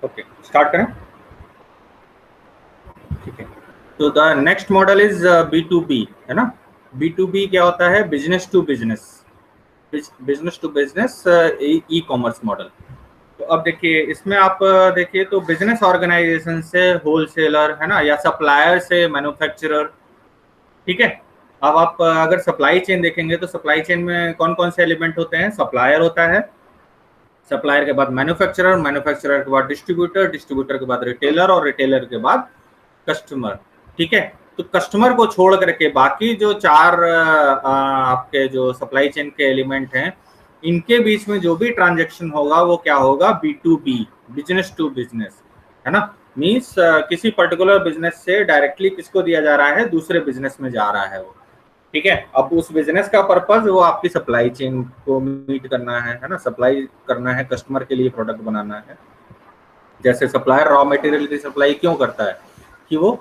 Okay, start करें। ठीक है, तो the next model is B2B, है ना। B2B क्या होता है? Business to business, business to business e commerce model. तो अब देखिए इसमें आप देखिए तो बिजनेस ऑर्गेनाइजेशन से होलसेलर, है ना, या सप्लायर से मैन्युफैक्चरर। ठीक है, अब आप अगर सप्लाई चेन देखेंगे तो सप्लाई चेन में कौन कौन से एलिमेंट होते हैं? सप्लायर होता है, सप्लायर के बाद मैन्युफैक्चरर, मैन्युफैक्चरर के बाद डिस्ट्रीब्यूटर, डिस्ट्रीब्यूटर के बाद रिटेलर और रिटेलर के बाद कस्टमर। ठीक है, तो कस्टमर को छोड़ करके बाकी जो चार आपके जो सप्लाई चेन के एलिमेंट हैं, इनके बीच में जो भी ट्रांजेक्शन होगा वो क्या होगा? B2B, बिजनेस टू बिजनेस, है ना। मीन्स किसी पर्टिकुलर बिजनेस से डायरेक्टली किसको दिया जा रहा है? दूसरे बिजनेस में जा रहा है वो। ठीक है, अब उस बिजनेस का पर्पज वो आपकी सप्लाई चेन को मीट करना है ना, सप्लाई करना है, कस्टमर के लिए प्रोडक्ट बनाना है। जैसे सप्लायर रॉ मटेरियल की सप्लाई क्यों करता है? कि वो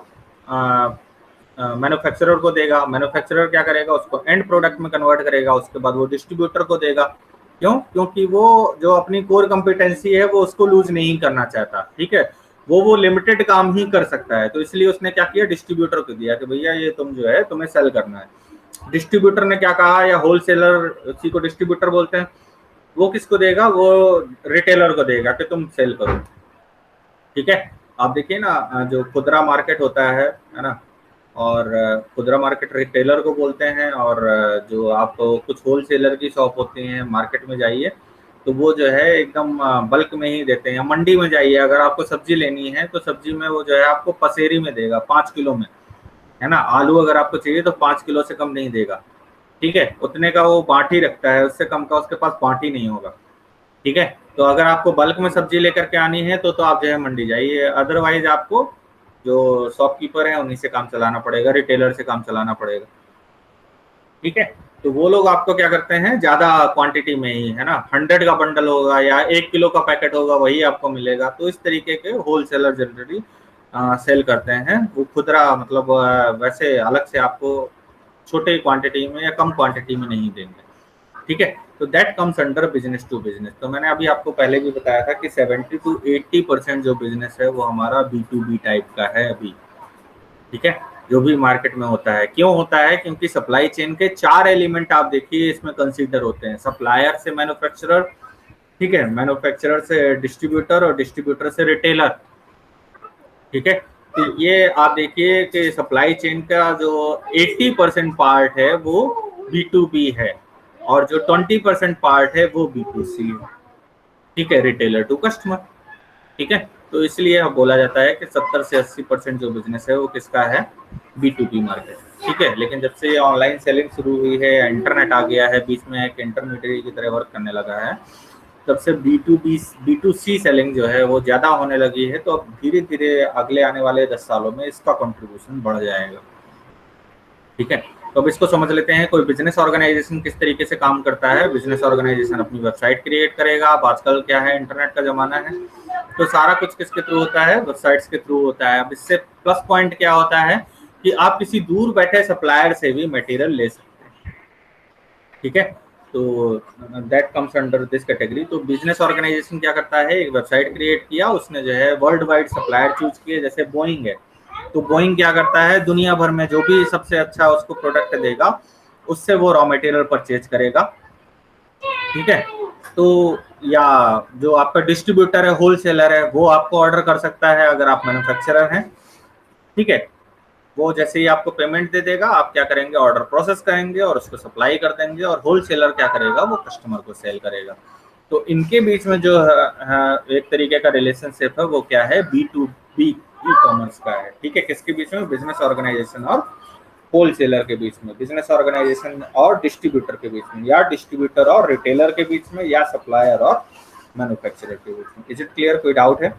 मैन्युफैक्चरर को देगा, मैन्युफैक्चरर क्या करेगा? उसको एंड प्रोडक्ट में कन्वर्ट करेगा, उसके बाद वो डिस्ट्रीब्यूटर को देगा। क्यों? क्योंकि वो जो अपनी कोर कॉम्पिटेंसी है वो उसको लूज नहीं करना चाहता। ठीक है, वो लिमिटेड काम ही कर सकता है, तो इसलिए उसने क्या किया? डिस्ट्रीब्यूटर को दिया कि भैया ये तुम जो है तुम्हें सेल करना है। डिस्ट्रीब्यूटर ने क्या कहा, या होलसेलर, उसी को डिस्ट्रीब्यूटर बोलते हैं, वो किसको देगा? वो रिटेलर को देगा कि तुम सेल करो। ठीक है, आप देखिए ना जो खुदरा मार्केट होता है ना, और खुदरा मार्केट रिटेलर को बोलते हैं, और जो आप कुछ होलसेलर की शॉप होती हैं मार्केट में जाइए तो वो जो है एकदम बल्क में ही देते हैं। मंडी में जाइए, अगर आपको सब्जी लेनी है तो सब्जी में वो जो है आपको पसेरी में देगा, 5 किलो में, है ना। आलू अगर आपको चाहिए तो 5 किलो से कम नहीं देगा। ठीक है, उतने का वो बाँट ही रखता है, उससे कम का उसके पास बाँट ही नहीं होगा। ठीक है, तो अगर आपको बल्क में सब्जी लेकर के आनी है तो आप जो है मंडी जाइए, अदरवाइज आपको जो शॉपकीपर है उन्हीं से काम चलाना पड़ेगा, रिटेलर से काम चलाना पड़ेगा। ठीक है, तो वो लोग आपको क्या करते हैं? ज्यादा क्वांटिटी में ही, है ना, 100 का बंडल होगा या 1 किलो का पैकेट होगा वही आपको मिलेगा। तो इस तरीके के होलसेलर जनरली सेल करते हैं। वो खुदरा मतलब वैसे अलग से आपको छोटे क्वांटिटी में या कम क्वांटिटी में नहीं देंगे। ठीक है, तो that comes under business to business. तो मैंने अभी आपको पहले भी बताया था कि 70 to 80% जो बिजनेस है वो हमारा B2B टाइप का है अभी। ठीक है, जो भी मार्केट में होता है। क्यों होता है? क्योंकि सप्लाई चेन के 4 एलिमेंट आप देखिए इसमें कंसीडर होते हैं। सप्लायर से मैन्युफैक्चरर, ठीक है, मैन्युफैक्चरर से डिस्ट्रीब्यूटर और डिस्ट्रीब्यूटर से रिटेलर। ठीक है, तो ये आप देखिए कि सप्लाई चेन का जो 80% पार्ट है वो B2B है, और जो 20% पार्ट है वो B2C है। ठीक है, रिटेलर टू कस्टमर। ठीक है, तो इसलिए बोला जाता है कि 70 से 80% जो बिजनेस है वो किसका है? B2B market. ठीक है, लेकिन जब से ऑनलाइन सेलिंग शुरू हुई है, इंटरनेट आ गया है बीच में, एक इंटरमीडिएट की तरह वर्क करने लगा है, तब से B2C सेलिंग जो है वो ज़्यादा होने लगी है। तो अब धीरे धीरे अगले आने वाले 10 सालों में इसका कंट्रीब्यूशन बढ़ जाएगा। ठीक है, तो अब इसको समझ लेते हैं। कोई बिजनेस ऑर्गेनाइजेशन किस तरीके से काम करता है? बिजनेस ऑर्गेनाइजेशन अपनी वेबसाइट क्रिएट करेगा। अब आजकल क्या है, इंटरनेट का ज़माना है, तो सारा कुछ किसके थ्रू होता है? वेबसाइट्स के थ्रू होता है। अब इससे प्लस पॉइंट क्या होता है कि आप किसी दूर बैठे सप्लायर से भी मटेरियल ले सकते हैं। ठीक है, तो that comes under this category. तो बिजनेस ऑर्गेनाइजेशन क्या करता है? एक वेबसाइट क्रिएट किया, उसने जो है वर्ल्ड वाइड सप्लायर चूज किए, जैसे बोइंग है, तो बोइंग क्या करता है? दुनिया भर में जो भी सबसे अच्छा उसको प्रोडक्ट देगा उससे वो रॉ मटेरियल परचेज करेगा। ठीक है, तो या जो आपका डिस्ट्रीब्यूटर है, होलसेलर है, वो आपको ऑर्डर कर सकता है अगर आप मैन्युफैक्चरर हैं। ठीक है, वो जैसे ही आपको पेमेंट दे देगा, आप क्या करेंगे? ऑर्डर प्रोसेस करेंगे और उसको सप्लाई कर देंगे, और होलसेलर क्या करेगा? वो कस्टमर को सेल करेगा। तो इनके बीच में जो एक तरीके का रिलेशनशिप है वो क्या है? B2B ई कॉमर्स का है। ठीक है, किसके बीच में? बिजनेस ऑर्गेनाइजेशन और होलसेलर के बीच में, बिजनेस ऑर्गेनाइजेशन और डिस्ट्रीब्यूटर के बीच में, या डिस्ट्रीब्यूटर और रिटेलर के बीच में, या सप्लायर और मैन्युफैक्चरर के बीच में। Is it clear? कोई डाउट है?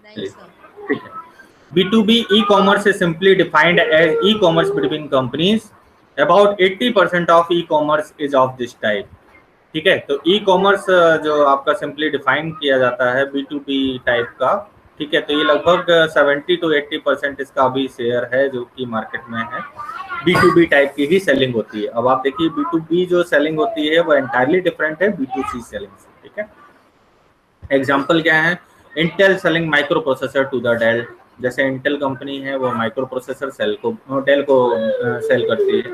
ठीक है, B2B e-commerce is simply defined as e-commerce between companies. About 80% of e-commerce is of this type. ठीक है, तो ई कॉमर्स जो आपका सिंपली डिफाइन किया जाता है B2B टाइप का, ठीक है, तो ये लगभग 70 to 80% इसका अभी शेयर है जो कि मार्केट में है। B2B टाइप की ही सेलिंग होती है। अब आप देखिए B2B जो सेलिंग होती है वो एंटायरली डिफरेंट है B2C सेलिंग से, ठीक है। एग्जाम्पल क्या है, Intel selling microprocessor to the Dell, जैसे इंटेल कंपनी है वो माइक्रो प्रोसेसर डेल को सेल करती है,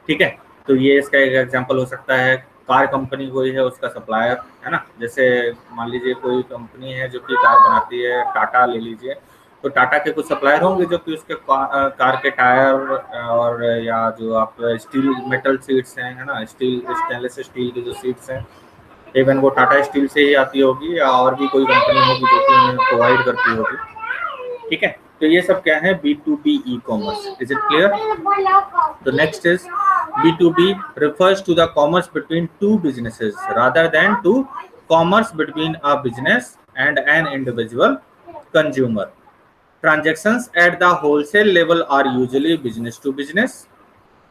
ठीक है। तो ये इसका एक एग्जांपल हो सकता है। कार कंपनी कोई है उसका सप्लायर, है ना, जैसे मान लीजिए कोई कंपनी है जो कि कार बनाती है, टाटा ले लीजिए, तो टाटा के कुछ सप्लायर होंगे जो कि उसके कार के टायर और या जो आप स्टील मेटल सीट्स हैं, है ना, स्टेनलेस स्टील की जो सीट्स हैं, इवन वो टाटा स्टील से ही आती होगी या और भी कोई कंपनी होगी जो कि उन्हें प्रोवाइड करती होगी, ठीक है। तो ये सब क्या है, B2B e commerce. Is it clear? तो next is B2B refers to the commerce between two businesses rather than to commerce between a business and an individual consumer. Transactions at the wholesale level are usually business to business,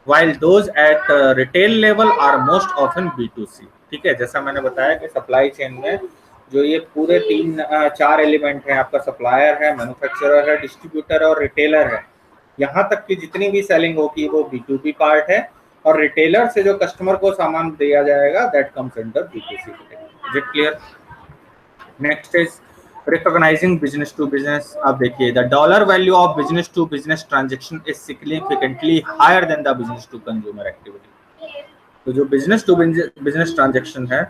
while those at retail level are most often B2C. ठीक है, जैसा मैंने बताया कि supply chain में जो ये पूरे चार एलिमेंट हैं, आपका सप्लायर है, मैन्युफैक्चरर है, डिस्ट्रीब्यूटर और रिटेलर है, यहाँ तक की जितनी भी सेलिंग होगी वो B2B पार्ट है, और रिटेलर से जो कस्टमर को सामान दिया जाएगा that comes under B2C। Is it clear? Next is recognising business to business. आप देखिए, the dollar value of business to business transaction is significantly higher than the business to consumer activity. तो जो business to business transaction है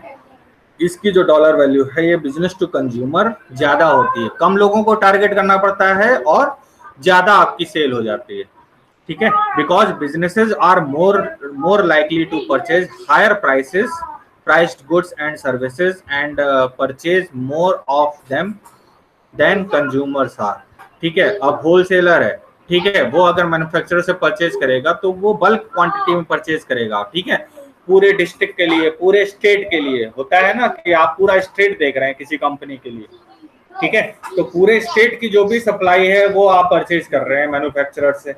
इसकी जो dollar value है ये business to consumer ज्यादा होती है, कम लोगों को टारगेट करना पड़ता है और ज्यादा आपकी सेल हो जाती है, ठीक है। Because businesses are more likely to purchase higher priced goods and services and purchase more of them than consumers are, ठीक है। अब होलसेलर है, ठीक है, वो अगर मैन्युफैक्चरर से परचेज करेगा तो वो बल्क क्वांटिटी में परचेज करेगा, ठीक है, पूरे डिस्ट्रिक्ट के लिए, पूरे स्टेट के लिए। होता है ना कि आप पूरा स्टेट देख रहे हैं किसी कंपनी के लिए, ठीक है, तो पूरे स्टेट की जो भी सप्लाई है वो आप परचेज कर रहे हैं मैन्युफैक्चरर से,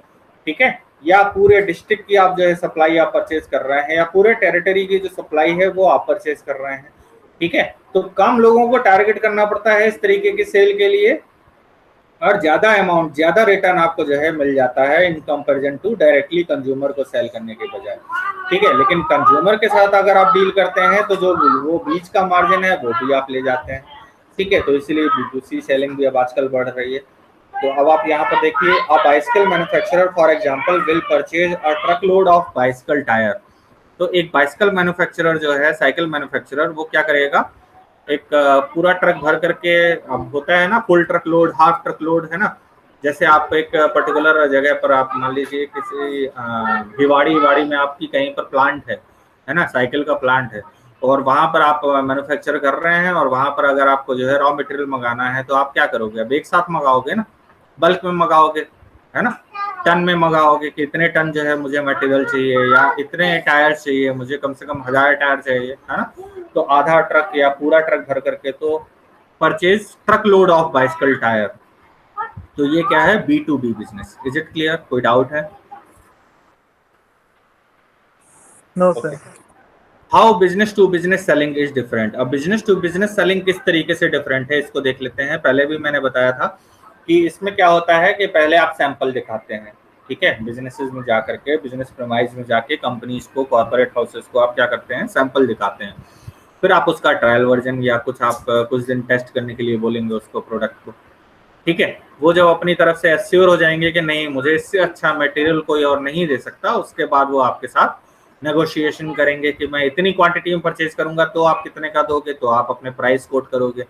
ठीक है, या पूरे डिस्ट्रिक्ट की आप जो है सप्लाई आप परचेज कर रहे हैं, या पूरे टेरिटरी की जो सप्लाई है वो आप परचेज कर रहे हैं, ठीक है। तो कम लोगों को टारगेट करना पड़ता है इस तरीके की सेल के लिए, और ज्यादा अमाउंट, ज्यादा रिटर्न आपको जो है मिल जाता है in comparison to directly consumer को सेल करने के बजाय, ठीक है। लेकिन कंज्यूमर के साथ अगर आप डील करते हैं तो जो वो बीच का मार्जिन है वो भी आप ले जाते हैं, ठीक है। तो इसलिए B2C सेलिंग भी अब आजकल बढ़ रही है। तो अब आप यहाँ पर देखिए, a bicycle manufacturer for example will purchase a truck load of bicycle tyre. तो एक बाइसिकल मैन्युफैक्चरर जो है, साइकिल मैन्युफैक्चरर, वो क्या करेगा, एक पूरा ट्रक भर करके, अब होता है ना full truck load, half truck load, है ना, जैसे आप एक पर्टिकुलर जगह पर आप मान लीजिए किसी भिवाड़ी में आपकी कहीं पर प्लांट है ना, साइकिल का प्लांट है, और वहां पर आप मैन्युफैक्चर कर रहे हैं, और वहां पर अगर आपको जो है रॉ मटेरियल मंगाना है तो आप क्या करोगे, अब एक साथ मंगाओगे ना, बल्क में मंगाओगे, है ना, टन में मंगाओगे कि इतने टन जो है मुझे मटेरियल चाहिए, या इतने टायर चाहिए मुझे, कम से कम 1000 टायर चाहिए, है ना, तो आधा ट्रक या पूरा ट्रक भर करके, तो purchase truck load of bicycle tyre. तो ये क्या है, B2B business. Is it clear? कोई डाउट है? No sir. How business to business selling is different. अब बिजनेस टू बिजनेस सेलिंग किस तरीके से डिफरेंट है इसको देख लेते हैं। पहले भी मैंने बताया था कि इसमें क्या होता है कि पहले आप सैंपल दिखाते हैं, ठीक है, बिजनेसेस में जाकर के, बिजनेस प्रेमाइज में जाके कंपनीज को, कॉर्पोरेट हाउसेस को आप क्या करते हैं, सैंपल दिखाते हैं, फिर आप उसका ट्रायल वर्जन या कुछ आप कुछ दिन टेस्ट करने के लिए बोलेंगे उसको, प्रोडक्ट को, ठीक है। वो जब अपनी तरफ से एश्योर हो जाएंगे कि नहीं मुझे इससे अच्छा मटेरियल कोई और नहीं दे सकता, उसके बाद वो आपके साथ नेगोशिएशन करेंगे कि मैं इतनी क्वांटिटी में परचेज करूंगा, तो आप कितने का दोगे, तो आप अपने प्राइस कोट करोगे,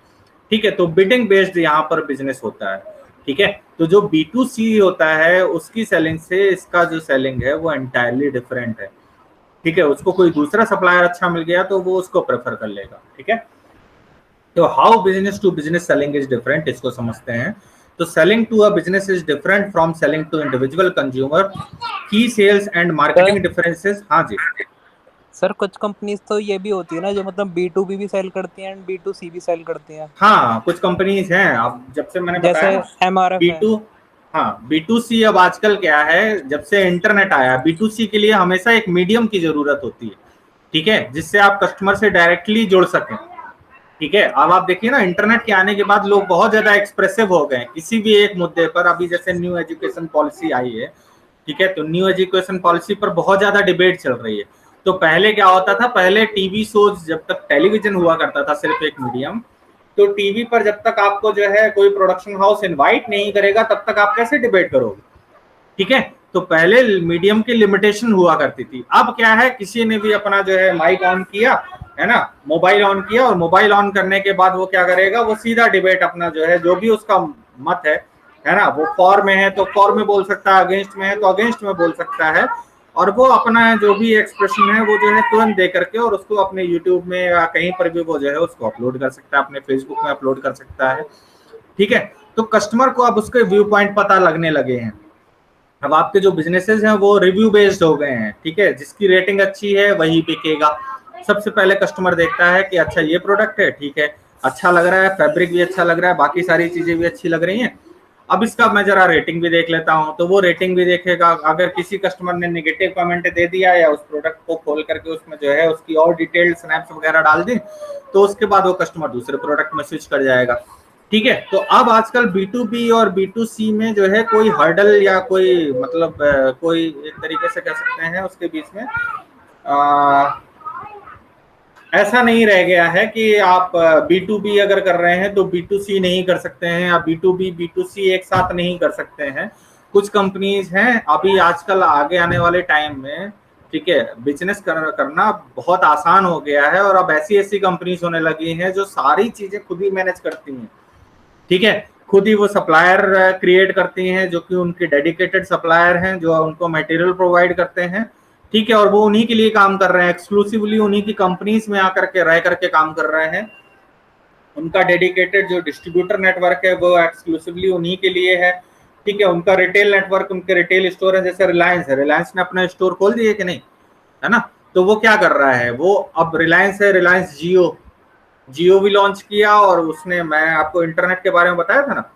ठीक है। तो बिडिंग बेस्ड यहाँ पर बिजनेस होता है, ठीक है। तो जो B2C होता है उसकी सेलिंग से इसका जो सेलिंग है वो एंटायरली डिफरेंट है, ठीक है। उसको कोई दूसरा सप्लायर अच्छा मिल गया तो वो उसको प्रेफर कर लेगा, ठीक है। तो how business to business selling is different, इसको समझते हैं। तो selling to a business is different from selling to individual consumer. Key sales and marketing differences. हाँ जी सर, कुछ कंपनीज तो ये भी होती है ना जो मतलब B2B भी सेल करती हैं एंड B2C भी सेल करती हैं। हाँ, कुछ कंपनीज हैं, अब जब से मैंने बताया जैसे ना MRF है। B2, हाँ B2C। अब आजकल क्या है, जब से इंटरनेट आया, B2C के लिए हमेशा एक मीडियम की जरूरत होती है, ठीक है, जिससे आप कस्टमर से डायरेक्टली जुड़ सकें, ठीक है, अब आप देखिए ना, इंटरनेट के आने के बाद लोग बहुत ज्यादा एक्सप्रेसिव हो गए किसी भी एक मुद्दे पर। अभी जैसे न्यू एजुकेशन पॉलिसी आई है, ठीक है, तो न्यू एजुकेशन पॉलिसी पर बहुत ज्यादा डिबेट चल रही है। तो पहले क्या होता था, पहले टीवी शोज, जब तक टेलीविजन हुआ करता था सिर्फ एक मीडियम, तो टीवी पर जब तक आपको जो है कोई प्रोडक्शन हाउस इनवाइट नहीं करेगा तब तक आप कैसे डिबेट करोगे, ठीक है। तो पहले मीडियम की लिमिटेशन हुआ करती थी। अब क्या है, किसी ने भी अपना जो है माइक ऑन किया, है ना, मोबाइल ऑन किया, और मोबाइल ऑन करने के बाद वो क्या करेगा, वो सीधा डिबेट अपना जो है, जो भी उसका मत है ना, वो फॉर में है तो फॉर में बोल सकता है, अगेंस्ट में है तो अगेंस्ट में बोल सकता है, और वो अपना जो भी एक्सप्रेशन है वो जो है तुरंत दे करके और उसको अपने यूट्यूब में या कहीं पर भी वो जो है उसको अपलोड कर सकता है, अपने फेसबुक में अपलोड कर सकता है, ठीक है। तो कस्टमर को अब उसके व्यू पॉइंट पता लगने लगे हैं। अब आपके जो बिजनेसेस हैं वो रिव्यू बेस्ड हो गए हैं, ठीक है, जिसकी रेटिंग अच्छी है वही बिकेगा। सबसे पहले कस्टमर देखता है कि अच्छा ये प्रोडक्ट है, ठीक है, अच्छा लग रहा है, फैब्रिक भी अच्छा लग रहा है, बाकी सारी चीजें भी अच्छी लग रही हैं, अब इसका मैं जरा रेटिंग भी देख लेता हूँ। तो वो रेटिंग भी देखेगा, अगर किसी कस्टमर ने नेगेटिव कमेंट दे दिया या उस प्रोडक्ट को खोल करके उसमें जो है उसकी और डिटेल्ड स्नैप्स वगैरह डाल दी, तो उसके बाद वो कस्टमर दूसरे प्रोडक्ट में स्विच कर जाएगा, ठीक है। तो अब आजकल B2B और B2C में जो है कोई हर्डल या कोई मतलब कोई एक तरीके से कह सकते हैं उसके बीच में ऐसा नहीं रह गया है कि आप B2B अगर कर रहे हैं तो B2C नहीं कर सकते हैं, या B2B B2C एक साथ नहीं कर सकते हैं। कुछ कंपनीज हैं अभी आजकल आगे आने वाले टाइम में, ठीक है, बिजनेस करना बहुत आसान हो गया है, और अब ऐसी ऐसी कंपनीज होने लगी हैं जो सारी चीजें खुद ही मैनेज करती हैं, ठीक है। खुद ही वो सप्लायर क्रिएट करती हैं जो कि उनके डेडिकेटेड सप्लायर हैं जो उनको मटेरियल प्रोवाइड करते हैं, ठीक है, और वो उन्हीं के लिए काम कर रहे हैं, एक्सक्लूसिवली उन्हीं की कंपनीज में आकर के रह करके काम कर रहे हैं। उनका डेडिकेटेड जो डिस्ट्रीब्यूटर नेटवर्क है वो एक्सक्लूसिवली उन्हीं के लिए है, ठीक है। उनका रिटेल नेटवर्क, उनके रिटेल स्टोर है, जैसे रिलायंस है, रिलायंस ने अपना स्टोर खोल दिए कि नहीं, है ना। तो वो क्या कर रहा है, वो अब रिलायंस है, रिलायंस जियो भी लॉन्च किया, और उसने, मैं आपको इंटरनेट के बारे में बताया था ना,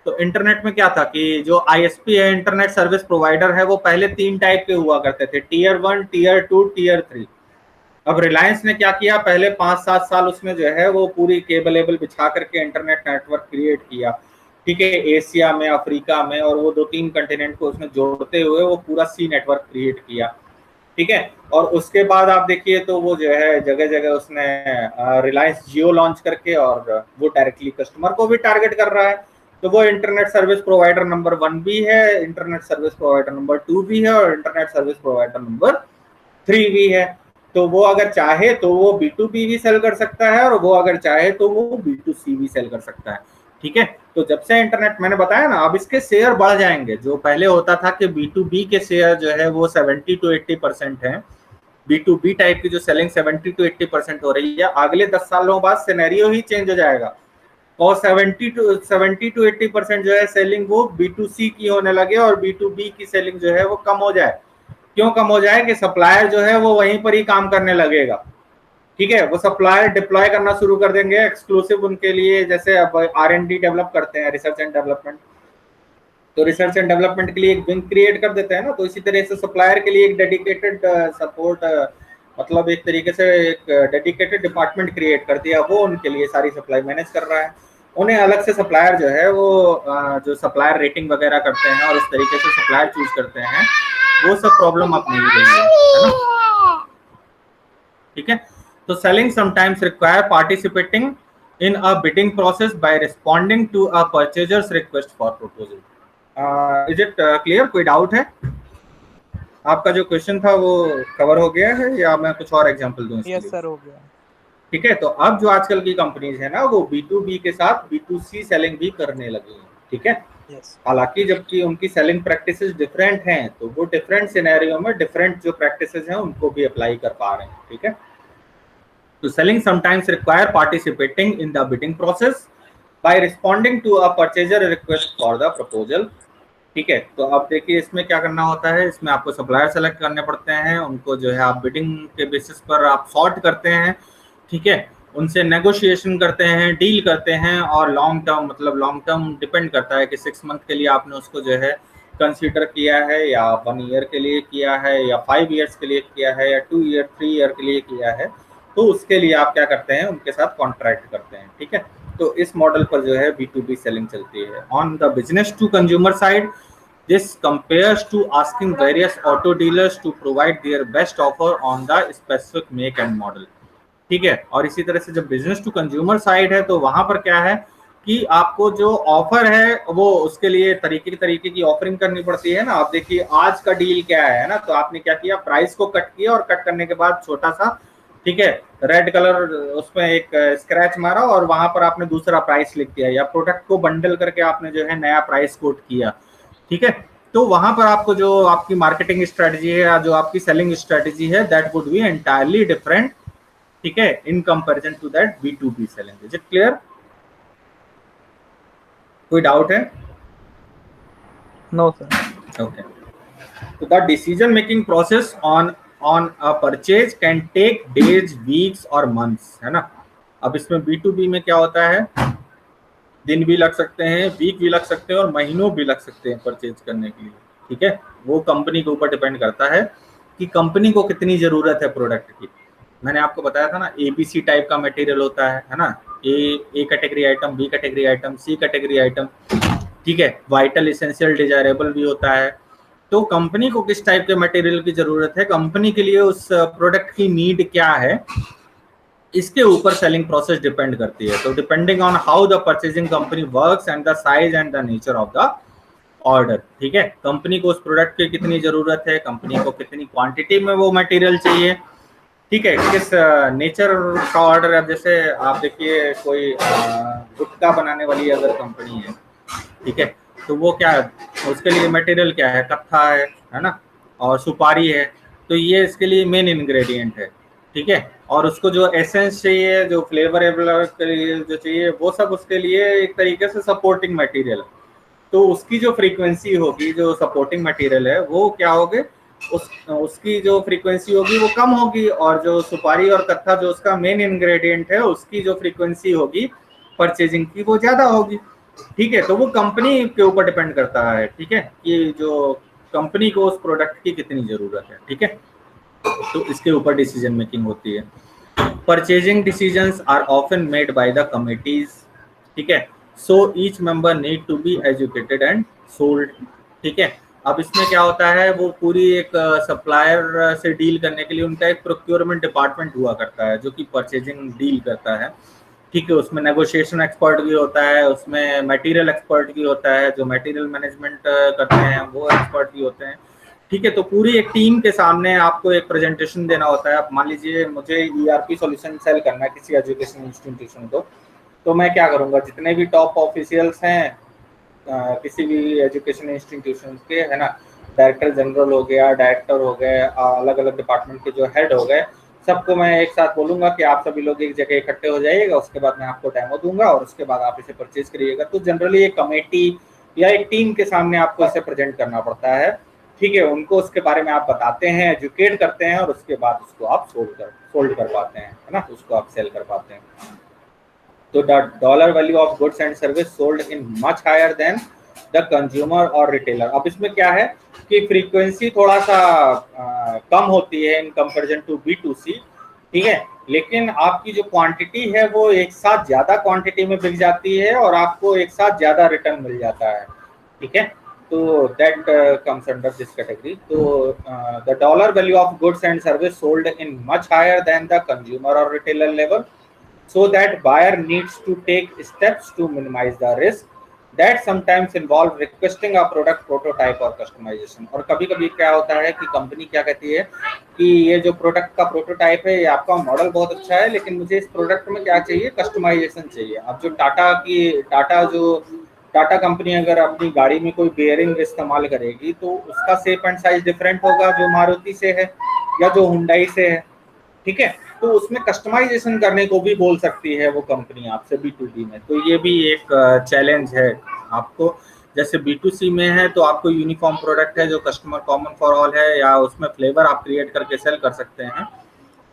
तो इंटरनेट में क्या था कि जो आईएसपी है, इंटरनेट सर्विस प्रोवाइडर है, वो पहले 3 टाइप के हुआ करते थे, टीयर 1, टीयर 2, टीयर 3। अब रिलायंस ने क्या किया, पहले 5-7 साल उसने जो है वो पूरी केबल एबल बिछा करके इंटरनेट नेटवर्क क्रिएट किया, ठीक है, एशिया में, अफ्रीका में, और वो 2-3 कंटिनेंट को उसने जोड़ते हुए वो पूरा सी नेटवर्क क्रिएट किया, ठीक है। और उसके बाद आप देखिए तो वो जो है जगह जगह उसने रिलायंस जियो लॉन्च करके, और वो डायरेक्टली कस्टमर को भी टारगेट कर रहा है। तो वो इंटरनेट सर्विस प्रोवाइडर नंबर 1 भी है, इंटरनेट सर्विस प्रोवाइडर नंबर 2 भी है, और इंटरनेट सर्विस प्रोवाइडर नंबर 3 भी है। तो वो अगर चाहे तो वो B2B भी सेल कर सकता है, और वो अगर चाहे तो वो B2C भी सेल कर सकता है, ठीक है। तो जब से इंटरनेट, मैंने बताया ना, अब इसके शेयर बढ़ जाएंगे। जो पहले होता था कि B2B के शेयर जो है वो 70 to 80% है, B2B टाइप की जो सेलिंग 70 to 80% हो रही है, अगले 10 सालों बाद सिनेरियो ही चेंज हो जाएगा, और 70 to 80% जो है सेलिंग वो B2C की होने लगे, और B2B की सेलिंग जो है वो कम हो जाए। क्यों कम हो जाए कि सप्लायर जो है वो वहीं पर ही काम करने लगेगा, ठीक है। वो सप्लायर डिप्लॉय करना शुरू कर देंगे एक्सक्लूसिव उनके लिए, जैसे अब R&D डेवलप करते हैं, रिसर्च एंड डेवलपमेंट, तो रिसर्च एंड डेवलपमेंट के लिए एक विंग क्रिएट कर देते हैं ना, तो इसी तरह से सप्लायर के लिए एक डेडिकेटेड सपोर्ट, मतलब एक तरीके से एक डेडिकेटेड डिपार्टमेंट क्रिएट कर दिया, वो उनके लिए सारी सप्लाई मैनेज कर रहा है। उन्हें अलग से सप्लायर जो है वो जो सप्लायर रेटिंग वगैरह करते हैं और इस तरीके से सप्लायर चूज करते हैं, वो सब प्रॉब्लम अब नहीं रही है ना, ठीक है। तो selling sometimes require participating in a bidding process by responding to a purchaser's request for proposal. Is it clear? कोई डाउट है? आपका जो क्वेश्चन था वो कवर हो गया है, या मैं कुछ और एग्जांपल दूं इसके लिए? यस सर, हो गया। ठीक है, तो अब जो आजकल की कंपनीज है ना, वो B2B के साथ B2C सेलिंग भी करने लगी हैं, ठीक है। यस। हालांकि जबकि उनकी सेलिंग प्रैक्टिसेस डिफरेंट हैं, तो वो डिफरेंट सिनेरियो में डिफरेंट जो प्रैक्टिसेस हैं उनको भी अप्लाई कर पा रहे हैं, ठीक है। तो selling sometimes require participating in the bidding process by responding to a purchaser request for the proposal, ठीक है। तो अब देखिए इसमें क्या करना होता है, इसमें आपको सप्लायर सेलेक्ट करने पड़ते हैं, उनको जो है आप बिडिंग के बेसिस पर आप सॉर्ट करते हैं, ठीक है, उनसे नेगोशिएशन करते हैं, डील करते हैं, और लॉन्ग टर्म, मतलब लॉन्ग टर्म डिपेंड करता है कि 6 मंथ के लिए आपने उसको जो है कंसीडर किया है, या 1 ईयर के लिए किया है, या 5 ईयर्स के लिए किया है, या 2 ईयर 3 ईयर के लिए किया है, तो उसके लिए आप क्या करते हैं, उनके साथ कॉन्ट्रैक्ट करते हैं, ठीक है। तो इस मॉडल पर जो है B2B सेलिंग चलती है। On the business to consumer side, this compares to asking various auto dealers to provide their best offer on the specific make and model, ठीक है। और इसी तरह से जब बिजनेस टू कंज्यूमर साइड है तो वहां पर क्या है कि आपको जो ऑफर है वो उसके लिए तरीके की ऑफरिंग करनी पड़ती है ना। आप देखिए आज का डील क्या है ना, तो आपने क्या किया, प्राइस को कट किया और कट करने के बाद छोटा सा, ठीक है, रेड कलर उसमें एक स्क्रैच मारा और वहां पर आपने दूसरा प्राइस लिख दिया, या प्रोडक्ट को बंडल करके आपने जो है नया प्राइस कोट किया, ठीक है। तो वहां पर आपको जो आपकी मार्केटिंग स्ट्रेटजी है या जो आपकी सेलिंग स्ट्रेटजी है, that would be entirely different, ठीक है, in comparison to that B2B selling. Is it clear? कोई डाउट है? No sir. ओके। तो the decision making process on on a purchase can take days, weeks और months, है ना। अब इसमें B2B में क्या होता है, दिन भी लग सकते हैं, वीक भी लग सकते हैं और महीनों भी लग सकते हैं परचेज करने के लिए, ठीक है। वो कंपनी के ऊपर डिपेंड करता है कि कंपनी को कितनी जरूरत है प्रोडक्ट की। मैंने आपको बताया था ना, ABC टाइप का मटेरियल होता है ना, A category item, B category item, C category item, ठीक है। वाइटल, एसेंशियल, डिजायरेबल भी होता है। तो कंपनी को किस टाइप के मटेरियल की जरूरत है, कंपनी के लिए उस प्रोडक्ट की नीड क्या है, इसके ऊपर सेलिंग प्रोसेस डिपेंड करती है। तो depending on how the purchasing company works and the size and the nature of the order, ठीक है। कंपनी को उस प्रोडक्ट की कितनी जरूरत है, कंपनी को कितनी क्वांटिटी में वो मटेरियल चाहिए, ठीक है, किस नेचर का ऑर्डर है। जैसे आप देखिए कोई गुटखा बनाने वाली अगर कंपनी है, ठीक है, तो वो क्या है, उसके लिए मटेरियल क्या है, कत्था है ना, और सुपारी है। तो ये इसके लिए मेन इंग्रेडिएंट है, ठीक है। और उसको जो एसेंस चाहिए, जो फ्लेवरेबल के लिए जो चाहिए, वो सब उसके लिए एक तरीके से सपोर्टिंग मटेरियल। तो उसकी जो फ्रीक्वेंसी होगी, जो सपोर्टिंग मटेरियल है, वो क्या होगे, उसकी जो फ्रीक्वेंसी होगी वो कम होगी, और जो सुपारी और कत्था जो उसका मेन इंग्रेडिएंट है, उसकी जो फ्रीक्वेंसी होगी परचेजिंग की वो ज्यादा होगी, ठीक है। तो वो कंपनी के ऊपर डिपेंड करता है, ठीक है, कि जो कंपनी को उस प्रोडक्ट की कितनी जरूरत है, ठीक है। तो इसके ऊपर डिसीजन मेकिंग होती है। Purchasing decisions are often made by the committees, ठीक है। So each member need to be educated and sold, ठीक है। अब इसमें क्या होता है, वो पूरी एक सप्लायर से डील करने के लिए उनका एक प्रोक्योरमेंट डिपार्टमेंट हुआ करता है जो कि परचेजिंग डील करता है, ठीक है। उसमें नेगोशिएशन एक्सपर्ट भी होता है, उसमें मटेरियल एक्सपर्ट भी होता है, जो मटेरियल मैनेजमेंट करते हैं वो एक्सपर्ट भी होते हैं, ठीक है। तो पूरी एक टीम के सामने आपको एक प्रेजेंटेशन देना होता है। अब मान लीजिए मुझे ERP सॉल्यूशन सेल करना है किसी एजुकेशन इंस्टीट्यूशन को, तो मैं क्या करूंगा, जितने भी टॉप ऑफिशियल्स हैं किसी भी एजुकेशन इंस्टीट्यूशन के, है ना, डायरेक्टर जनरल हो गया, डायरेक्टर हो गए, अलग अलग डिपार्टमेंट के जो हेड हो गए, सबको मैं एक साथ बोलूंगा कि आप सभी लोग एक जगह इकट्ठे हो जाइएगा, उसके बाद मैं आपको डेमो दूंगा और उसके बाद आप इसे परचेज करिएगा। तो जनरली एक कमेटी या एक टीम के सामने आपको इसे प्रेजेंट करना पड़ता है, ठीक है। उनको उसके बारे में आप बताते हैं, एजुकेट करते हैं, और उसके बाद उसको आप सोल्ड कर पाते हैं, है ना, उसको आप सेल कर पाते हैं। तो the dollar value of goods and service sold in much higher than the consumer और रिटेलर। अब इसमें क्या है कि फ्रीक्वेंसी थोड़ा सा कम होती है इन कंपैरिजन टू B2C, ठीक है, लेकिन आपकी जो क्वांटिटी है वो एक साथ ज्यादा क्वांटिटी में बिक जाती है और आपको एक साथ ज्यादा रिटर्न मिल जाता है, ठीक है। तो that comes under this category. तो the dollar value of goods and service sold in much higher than the consumer और retailer level, so that buyer needs to take steps to minimize the risk that sometimes involve requesting a product prototype or customization। और कभी कभी क्या होता है कि company क्या कहती है कि ये जो प्रोडक्ट का प्रोटोटाइप है, ये आपका मॉडल बहुत अच्छा है, लेकिन मुझे इस प्रोडक्ट में क्या चाहिए, कस्टमाइजेशन चाहिए। अब जो टाटा कंपनी अगर अपनी गाड़ी में कोई बेयरिंग इस्तेमाल करेगी तो उसका शेप एंड साइज डिफरेंट होगा जो मारुति से है या जो हुंडई से है, ठीक है। तो उसमें कस्टमाइजेशन करने को भी बोल सकती है वो कंपनी आपसे B2B में। तो ये भी एक चैलेंज है आपको। जैसे B2C में है तो आपको यूनिफॉर्म प्रोडक्ट है जो कस्टमर कॉमन फॉर ऑल है, या उसमें फ्लेवर आप क्रिएट करके सेल कर सकते हैं,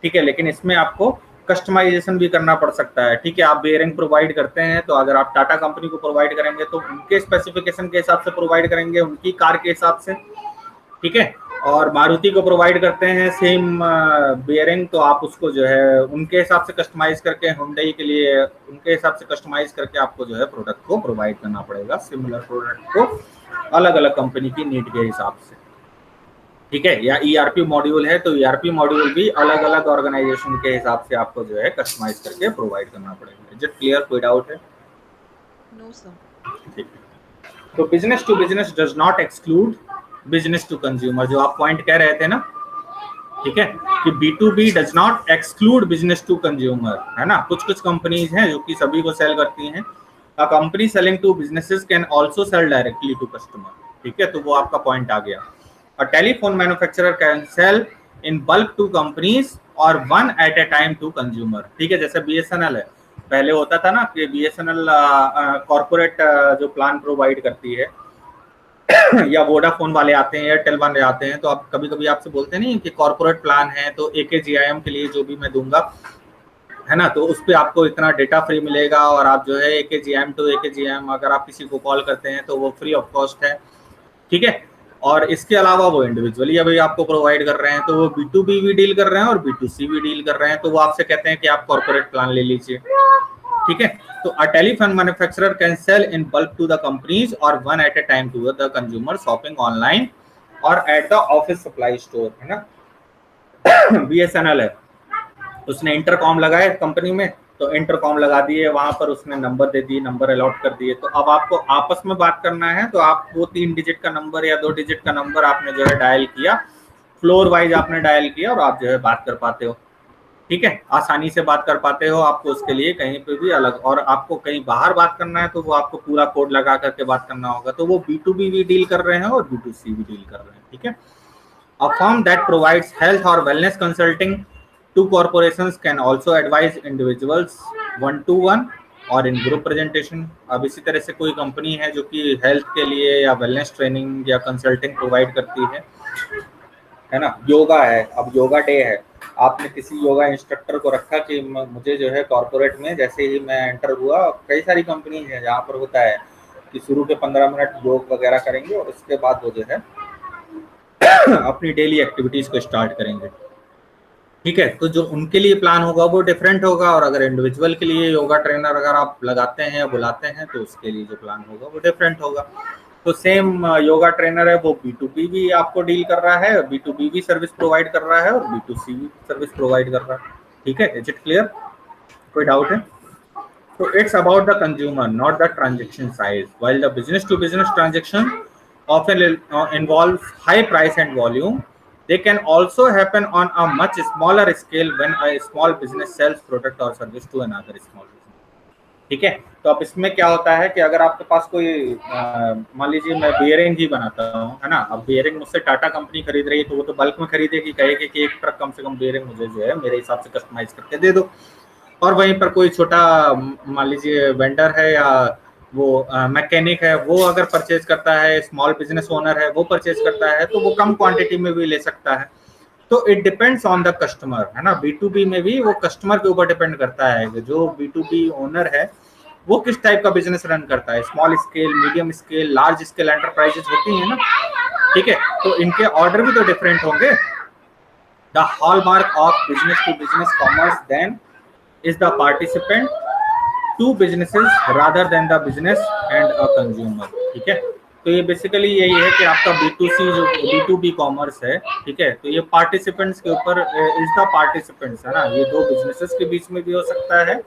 ठीक है। लेकिन इसमें आपको कस्टमाइजेशन भी करना पड़ सकता है, ठीक है। आप बेयरिंग प्रोवाइड करते हैं तो अगर आप टाटा कंपनी को प्रोवाइड करेंगे तो उनके स्पेसिफिकेशन के हिसाब से प्रोवाइड करेंगे, उनकी कार के हिसाब से, ठीक है। और मारुति को प्रोवाइड करते हैं सेम बियरिंग, तो आप उसको जो है उनके हिसाब से कस्टमाइज करके, हुंडई के लिए उनके हिसाब से कस्टमाइज करके आपको जो है प्रोडक्ट को प्रोवाइड करना पड़ेगा, सिमिलर प्रोडक्ट को अलग अलग कंपनी की नीड के हिसाब से, ठीक है। या ईआरपी मॉड्यूल है तो ईआरपी मॉड्यूल भी अलग अलग ऑर्गेनाइजेशन के हिसाब से आपको जो है कस्टमाइज करके प्रोवाइड करना पड़ेगा। Is it clear? कोई डाउट है? No sir. ठीक है। तो business to business does not exclude business to consumer, जो आप पॉइंट कह रहे थे ना, ठीक है, कि B2B does not exclude business to consumer, है ना। कुछ कुछ कंपनीज हैं जो कि सभी को सेल करती हैं। A company selling to businesses can also sell directly to customer, ठीक है, तो वो आपका पॉइंट आ गया। A telephone manufacturer can sell in bulk to companies और one at a time to consumer, ठीक है। जैसे BSNL है, पहले होता था ना कि BSNL कॉर्पोरेट जो प्लान प्रोवाइड करती है या वोडाफोन वाले आते हैं, एयरटेल वाले आते हैं, तो आप कभी कभी आपसे बोलते नहीं कि कॉर्पोरेट प्लान है तो AKGIM के लिए जो भी मैं दूंगा, है ना, तो उस पर आपको इतना डेटा फ्री मिलेगा और आप जो है AKGIM टू AKGIM अगर आप किसी को कॉल करते हैं तो वो फ्री ऑफ कॉस्ट है, ठीक है। और इसके अलावा वो इंडिविजुअली अभी आपको प्रोवाइड कर रहे हैं, तो वो B2B भी डील कर रहे हैं और B2C भी डील कर रहे हैं, तो वो आपसे कहते हैं कि आप कॉर्पोरेट प्लान ले लीजिए, ठीक है। तो a telephone manufacturer can sell in bulk to the companies और one at a time to the consumer shopping online और at the office supply store, है ना। BSNL है, उसने इंटरकॉम लगाए कंपनी में, तो इंटरकॉम लगा दिए, वहां पर उसने नंबर दे दिए, नंबर अलॉट कर दिए, तो अब आपको आपस में बात करना है तो आप वो 3 डिजिट का नंबर या 2 डिजिट का नंबर आपने जो है डायल किया, फ्लोर वाइज आपने डायल किया और आप जो है बात कर पाते हो, ठीक है, आसानी से बात कर पाते हो। आपको उसके लिए कहीं पे भी अलग, और आपको कहीं बाहर बात करना है तो वो आपको पूरा कोड लगा करके बात करना होगा, तो वो B2B भी डील कर रहे हैं और B2C भी डील कर रहे हैं, ठीक है। A firm that provides health or wellness consulting to corporations can also advise individuals one to one और in group presentation। अब इसी तरह से कोई कंपनी है जो कि हेल्थ के लिए या वेलनेस ट्रेनिंग या कंसल्टिंग प्रोवाइड करती है ना। योगा है, अब योगा डे है, आपने किसी योगा इंस्ट्रक्टर को रखा कि मुझे जो है कॉर्पोरेट में जैसे ही मैं एंटर हुआ, कई सारी कंपनी है जहाँ पर होता है कि शुरू के 15 मिनट योग वगैरह करेंगे और उसके बाद वो जो है अपनी डेली एक्टिविटीज को स्टार्ट करेंगे, ठीक है। तो जो उनके लिए प्लान होगा वो डिफरेंट होगा, और अगर इंडिविजुअल के लिए योगा ट्रेनर अगर आप लगाते हैं या बुलाते हैं तो उसके लिए जो प्लान होगा वो डिफरेंट होगा। तो सेम योगा ट्रेनर है वो B2B भी आपको डील कर रहा है, B2B भी सर्विस प्रोवाइड कर रहा है और B2C भी सर्विस प्रोवाइड कर रहा है, ठीक है। Is it clear? कोई डाउट है? तो it's about the consumer not the transaction size, while the business to business transaction often involves high price and volume. They can also happen on a much smaller scale when a small business sells product or service to another small business, ठीक है। तो अब इसमें क्या होता है कि अगर आपके पास कोई मान लीजिए मैं बियरिंग ही बनाता हूँ, है ना, अब बियरिंग मुझसे टाटा कंपनी खरीद रही है तो वो तो बल्क में खरीदेगी, कहेगी कि एक ट्रक कम से कम बियरिंग मुझे जो है मेरे हिसाब से कस्टमाइज करके दे दो। और वहीं पर कोई छोटा मान लीजिए वेंडर है या वो मैकेनिक है, वो अगर परचेज करता है, स्मॉल बिजनेस ओनर है वो परचेज करता है, तो वो कम क्वांटिटी में भी ले सकता है। तो it depends on the customer, है ना। B2B में भी वो कस्टमर के ऊपर डिपेंड करता है कि जो B2B ओनर है वो किस टाइप का बिजनेस रन करता है, small scale, medium scale, large scale enterprises होती हैं ना, ठीक है। तो इनके ऑर्डर भी तो डिफरेंट होंगे। The hallmark of business to business commerce then is the participant to businesses rather than the business and a consumer, ठीक है। तो ये बेसिकली यही है कि आपका B2C जो B2B कॉमर्स है, ठीक है, तो ये पार्टिसिपेंट्स के ऊपर इज द पार्टिसिपेंट्स, है ना, ये दो बिजनेसेस के बीच में भी हो सकता है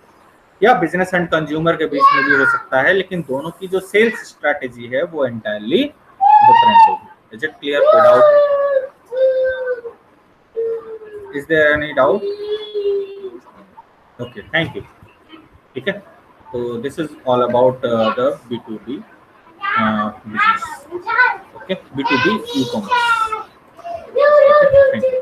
या बिजनेस एंड कंज्यूमर के बीच में भी हो सकता है, लेकिन दोनों की जो सेल्स स्ट्रेटेजी है वो एंटायरली डिफरेंट होगी। Is it clear? कोई doubt? Is there any doubt? Okay, thank you, ठीक है। So this is all about the B2B business, okay, B2B e-commerce, okay, thank you.